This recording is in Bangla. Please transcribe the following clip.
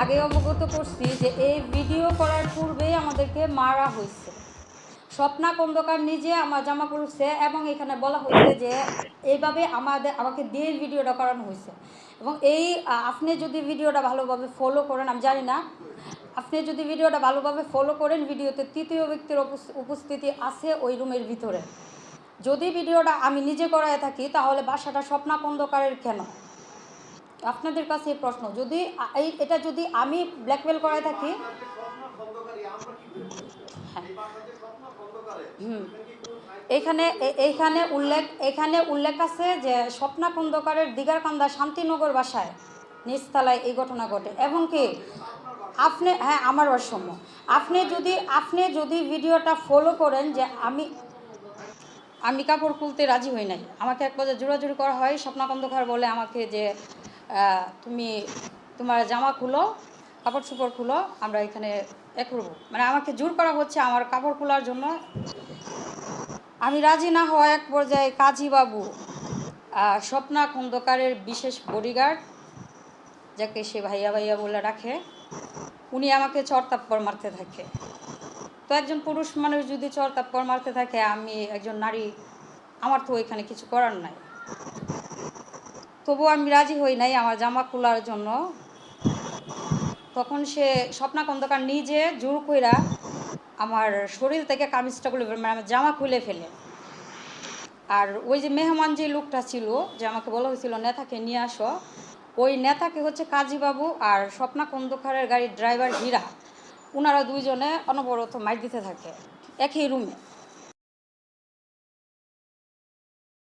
আগে অবগত করছি যে এই ভিডিও করার পূর্বেই আমাদেরকে মারা হয়েছে। স্বপ্না খন্দকার নিজে আমার জামা পড়ছে এবং এখানে বলা হয়েছে যে এইভাবে আমাকে দিয়ে ভিডিওটা করানো হয়েছে। এবং আপনি যদি ভিডিওটা ভালোভাবে ফলো করেন, আমি জানি না, আপনি যদি ভিডিওটা ভালোভাবে ফলো করেন, ভিডিওতে তৃতীয় ব্যক্তির উপস্থিতি আছে ওই রুমের ভিতরে। যদি ভিডিওটা আমি নিজে করায় থাকি তাহলে বাসাটা স্বপ্না খন্দকারের কেন? আপনাদের কাছে এই প্রশ্ন, যদি এটা যদি আমি ব্ল্যাকমেল করায় থাকি, হ্যাঁ, এখানে উল্লেখ আছে যে স্বপ্না খন্দকারের দিগারকান্দা শান্তিনগর বাসায় নিচতলায় এই ঘটনা ঘটে। এবং কি আপনি, হ্যাঁ, আমার অসম্য, আপনি যদি ভিডিওটা ফলো করেন যে আমি কাপড় খুলতে রাজি হই নাই, আমাকে এক পর্যায়ে জোরাজুরি করা হয়। স্বপ্না খন্দকার বলে আমাকে যে তুমি তোমার জামা খুলো, কাপড় চোপড় খুলো, আমরা এখানে করবো, মানে আমাকে জোর করা হচ্ছে আমার কাপড় খোলার জন্য। আমি রাজি না হওয়া এক পর্যায়ে কাজী বাবু, স্বপ্না খন্দকারের বিশেষ বডিগার্ড, যাকে সে ভাইয়া ভাইয়া বলে রাখে, উনি আমাকে চড়তাপ্পড় মারতে থাকে। তো একজন পুরুষ মানুষ যদি চড়তাপ্পড় মারতে থাকে, আমি একজন নারী, আমার তো এখানে কিছু করার নাই। তবুও আমি রাজি হই নাই আমার জামা খোলার জন্য। তখন সে স্বপ্না খন্দকার নিজে জোর কইরা আমার শরীর থেকে কামিজটা খুলে, মানে আমার জামা খুলে ফেলে। আর ওই যে মেহমান যে লোকটা ছিল, যে আমাকে বলা হয়েছিল নেতাকে নিয়ে আসো, ওই নেতাকে হচ্ছে কাজীবাবু আর স্বপ্না খন্দকারের গাড়ির ড্রাইভার হীরা, ওনারা দুইজনে অনবরত মাইর দিতে থাকে একই রুমে।